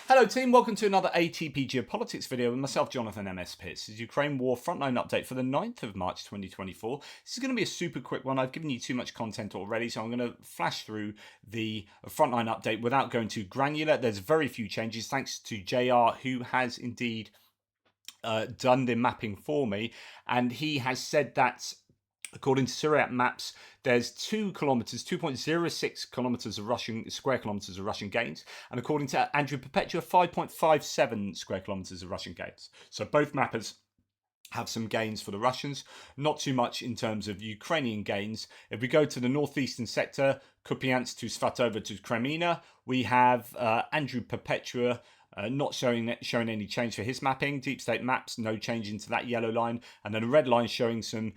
Hello team, welcome to another ATP Geopolitics video with myself, Jonathan MS Pitts. This is Ukraine War Frontline update for the 9th of March 2024. This is going to be a super quick one. I've given you too much content already, so I'm going to flash through the Frontline update without going too granular. There's very few changes thanks to JR, who has indeed done the mapping for me, and he has said that according to Syriac maps, there's 2.06 kilometers of square kilometers of Russian gains, and according to Andrew Perpetua, 5.57 square kilometers of Russian gains. So both mappers have some gains for the Russians, not too much in terms of Ukrainian gains. If we go to the northeastern sector, Kupiansk to Svatova to Kremina, we have Andrew Perpetua not showing any change for his mapping. Deep State maps, no change into that yellow line, and then a red line showing some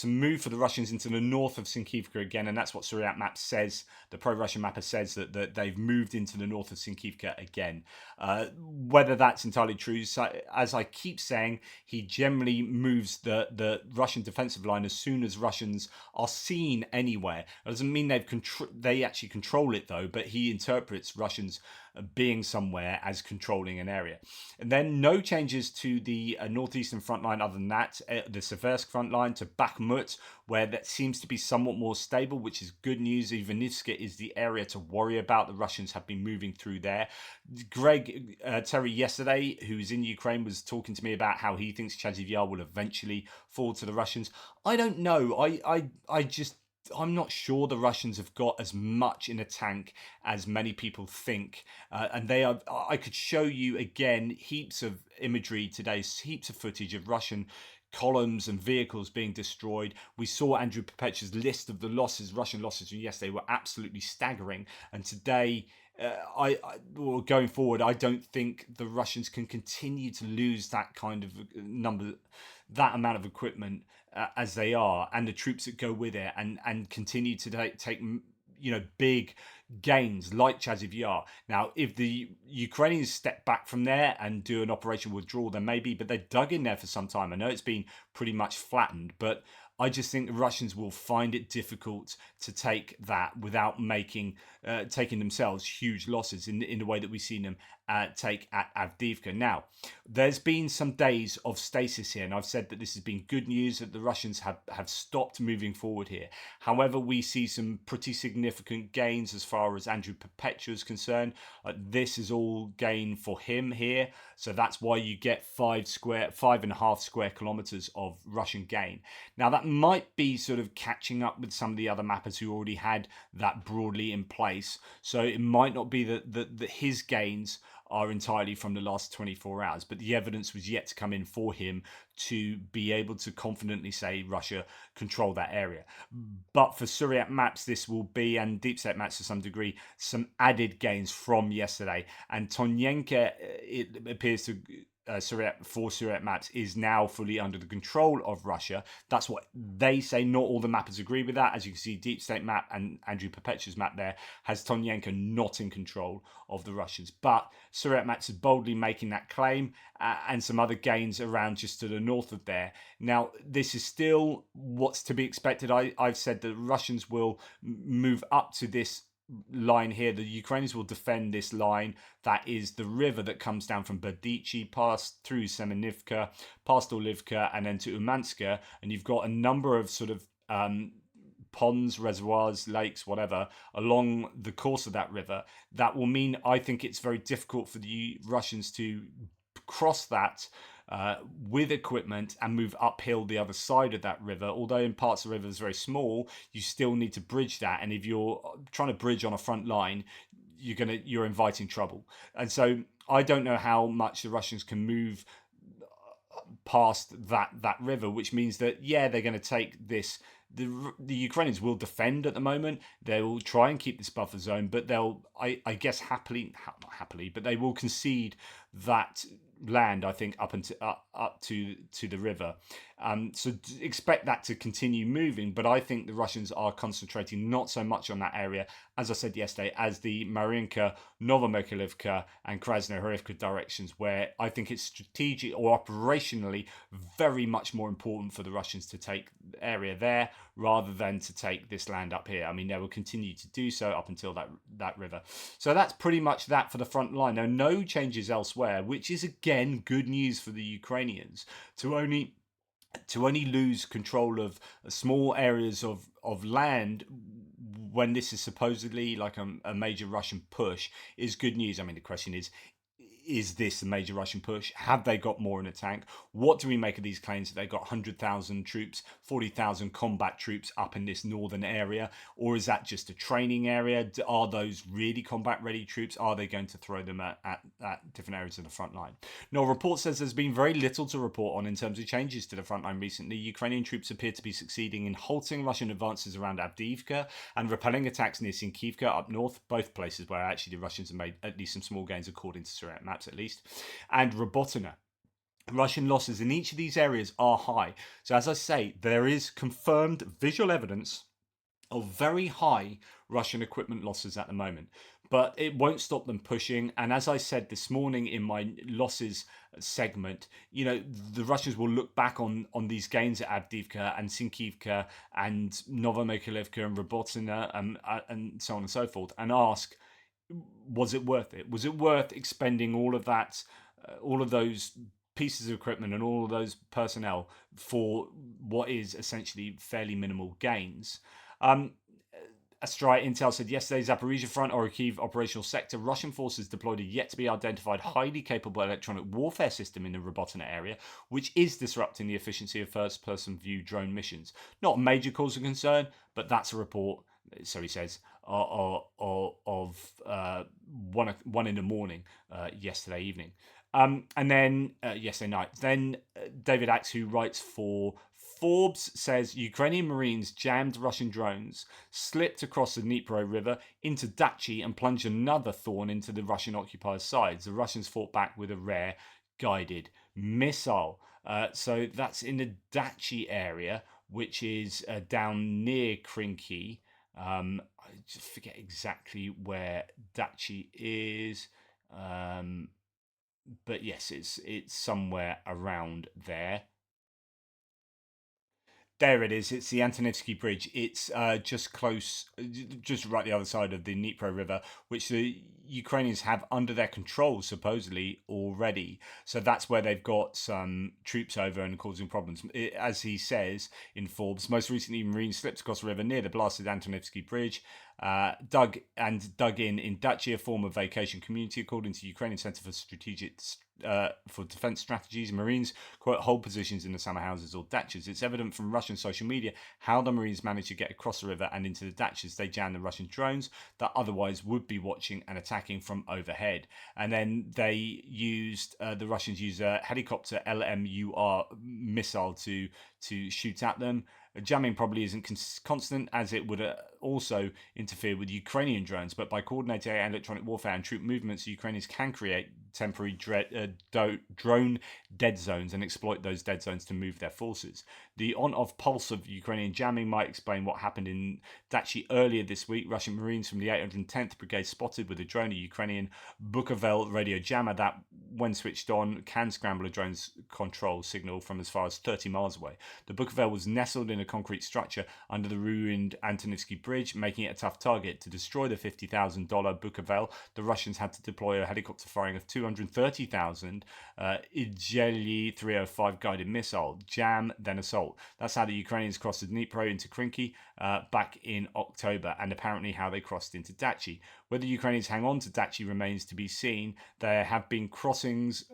move for the Russians into the north of Sinkivka again, and that's what Syriac map says. The pro-Russian mapper says that they've moved into the north of Sinkivka again. Whether that's entirely true, so, as I keep saying, he generally moves the Russian defensive line as soon as Russians are seen anywhere. It doesn't mean they actually control it though, but he interprets Russians being somewhere as controlling an area. And then no changes to the northeastern front line other than that. The Seversk front line to Bakhmut, where that seems to be somewhat more stable, which is good news. Ivanivska is the area to worry about. The Russians have been moving through there. Greg Terry yesterday, who's in Ukraine, was talking to me about how he thinks Chasiv Yar will eventually fall to the Russians. I don't know. I'm not sure the Russians have got as much in a tank as many people think. And I could show you again heaps of imagery today, heaps of footage of Russian columns and vehicles being destroyed. We saw Andrew Perpetua's list of the Russian losses from yesterday were absolutely staggering. And today, going forward, I don't think the Russians can continue to lose that kind of that amount of equipment as they are, and the troops that go with it, and continue to take big gains like Chasiv Yar. Now, if the Ukrainians step back from there and do an operation withdrawal, then maybe, but they dug in there for some time. I know it's been pretty much flattened, but I just think the Russians will find it difficult to take that without taking themselves huge losses in the way that we've seen them take at Avdiivka. Now, there's been some days of stasis here, and I've said that this has been good news that the Russians have stopped moving forward here. However, we see some pretty significant gains as far as Andrew Perpetua is concerned. This is all gain for him here, so that's why you get 5.5 square kilometers of Russian gain. Now, that might be sort of catching up with some of the other mappers who already had that broadly in place. So it might not be that his gains are entirely from the last 24 hours, but the evidence was yet to come in for him to be able to confidently say Russia controlled that area. But for Syriac maps, this will be, and Deep State maps to some degree, some added gains from yesterday. And Tonyenka, it appears to Syriac maps, is now fully under the control of Russia. That's what they say. Not all the mappers agree with that. As you can see, Deep State map and Andrew Perpetua's map there has Tonyenka not in control of the Russians. But Syriac maps is boldly making that claim, and some other gains around just to the north of there. Now, this is still what's to be expected. I've said the Russians will move up to this line here. The Ukrainians will defend this line. That is the river that comes down from Berdichi, past through Semenivka, past Orlivka, and then to Umanska. And you've got a number of sort of ponds, reservoirs, lakes, whatever, along the course of that river. That will mean, I think, it's very difficult for the Russians to cross that with equipment and move uphill the other side of that river. Although in parts of the river is very small, you still need to bridge that. And if you're trying to bridge on a front line, you're inviting trouble. And so I don't know how much the Russians can move past that river, which means that, yeah, they're going to take this. The Ukrainians will defend at the moment. They will try and keep this buffer zone, but they'll, I guess, not happily, but they will concede that land, I think, up to the river. So expect that to continue moving, but I think the Russians are concentrating not so much on that area, as I said yesterday, as the Marinka, Novomykhailivka, and Krasnohorivka directions, where I think it's strategic or operationally very much more important for the Russians to take the area there rather than to take this land up here. I mean, they will continue to do so up until that river. So that's pretty much that for the front line. Now, no changes elsewhere, which is again good news for the Ukrainians to only lose control of small areas of land when this is supposedly like a major Russian push is good news. I mean, the question is this a major Russian push? Have they got more in a tank? What do we make of these claims that they've got 100,000 troops, 40,000 combat troops up in this northern area? Or is that just a training area? Are those really combat ready troops? Are they going to throw them at different areas of the front line? No, a report says there's been very little to report on in terms of changes to the front line recently. Ukrainian troops appear to be succeeding in halting Russian advances around Avdiivka and repelling attacks near Sinkivka up north, both places where actually the Russians have made at least some small gains according to Surrey maps at least, and Robotina. Russian losses in each of these areas are high. So as I say, there is confirmed visual evidence of very high Russian equipment losses at the moment. But it won't stop them pushing. And as I said this morning in my losses segment, the Russians will look back on these gains at Avdiivka and Sinkivka and Novomykhailivka and Robotina and so on and so forth and ask, was it worth it? Was it worth expending all of that, all of those pieces of equipment and all of those personnel for what is essentially fairly minimal gains? Astray Intel said yesterday, Zaporizhia front or Kyiv operational sector, Russian forces deployed a yet to be identified highly capable electronic warfare system in the Robotina area, which is disrupting the efficiency of first-person view drone missions. Not a major cause of concern, but that's a report, so he says, of 1 in the morning yesterday evening. And then yesterday night. Then David Axe, who writes for Forbes, says Ukrainian Marines jammed Russian drones, slipped across the Dnipro River into Dachi and plunged another thorn into the Russian occupiers' sides. The Russians fought back with a rare guided missile. So that's in the Dachi area, which is down near Krinky. I just forget exactly where Dachi is. But yes, it's somewhere around there. There it is. It's the Antonivsky Bridge. It's just close, just right the other side of the Dnipro River, which the Ukrainians have under their control, supposedly, already. So that's where they've got some troops over and causing problems. As he says in Forbes, most recently, Marines slipped across the river near the blasted Antonivsky Bridge, dug in Dachi, a form of vacation community, according to Ukrainian Center for Defense Strategies. Marines, quote, hold positions in the summer houses or dachas. It's evident from Russian social media how the Marines managed to get across the river and into the dachas. They jammed the Russian drones that otherwise would be watching and attacking from overhead. And then the Russians use a helicopter LMUR missile to shoot at them. Jamming probably isn't constant, as it would also interfere with Ukrainian drones, but by coordinating electronic warfare and troop movements, Ukrainians can create temporary drone dead zones and exploit those dead zones to move their forces. The on-off pulse of Ukrainian jamming might explain what happened in Dachi earlier this week. Russian Marines from the 810th Brigade spotted with a drone a Ukrainian Bukovel radio jammer that, when switched on, can scramble a drone's control signal from as far as 30 miles away. The Bukovel was nestled in a concrete structure under the ruined Antonivsky Bridge, making it a tough target. To destroy the $50,000 Bukovel, the Russians had to deploy a helicopter firing of 230,000 Igeli 305 guided missile. Jam, then assault. That's how the Ukrainians crossed the Dnipro into Krinky back in October, and apparently how they crossed into Dachi. Whether Ukrainians hang on to Dachi remains to be seen. There have been crossings,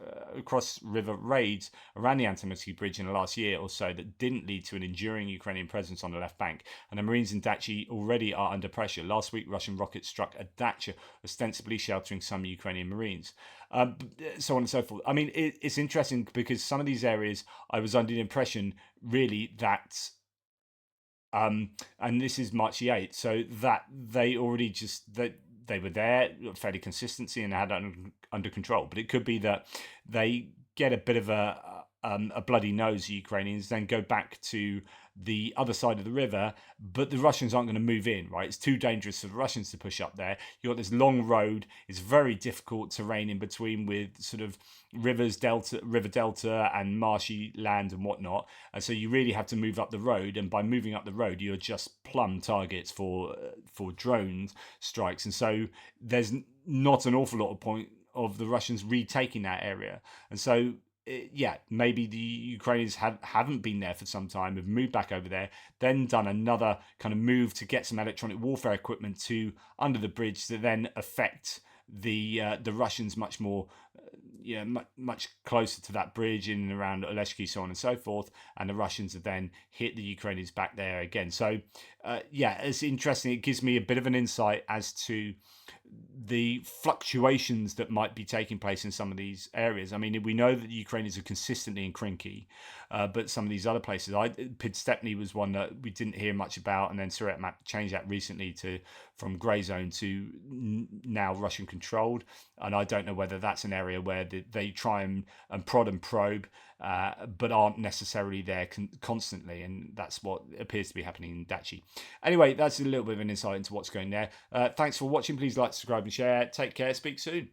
cross-river raids around the Antonivsky Bridge in the last year or so that didn't lead to an enduring Ukrainian presence on the left bank, and the Marines in Dachi already are under pressure. Last week, Russian rockets struck a dacha, ostensibly sheltering some Ukrainian Marines. So on and so forth. I mean, it's interesting because some of these areas, I was under the impression, really, that and this is March the 8th, so that they already they were there fairly consistency and had it under control. But it could be that they get a bit of a bloody nose, the Ukrainians, then go back to the other side of the river, but the Russians aren't going to move in, right? It's too dangerous for the Russians to push up there. You've got this long road. It's very difficult terrain in between with sort of river delta and marshy land and whatnot. And so you really have to move up the road. And by moving up the road, you're just plumb targets for drone strikes. And so there's not an awful lot of point of the Russians retaking that area. And so yeah, maybe the Ukrainians haven't been there for some time, have moved back over there, then done another kind of move to get some electronic warfare equipment to under the bridge to then affect the Russians much more, much closer to that bridge in and around Oleshki, so on and so forth, and the Russians have then hit the Ukrainians back there again. So it's interesting. It gives me a bit of an insight as to the fluctuations that might be taking place in some of these areas. I mean, we know that the Ukrainians are consistently in Krinky, but some of these other places, Pidstepny was one that we didn't hear much about, and then Suret changed that recently from grey zone to now Russian controlled, and I don't know whether that's an area where they try and prod and probe, but aren't necessarily there constantly, and that's what appears to be happening in Dachi. Anyway, that's a little bit of an insight into what's going there. Thanks for watching. Please like, subscribe and share. Take care. Speak soon.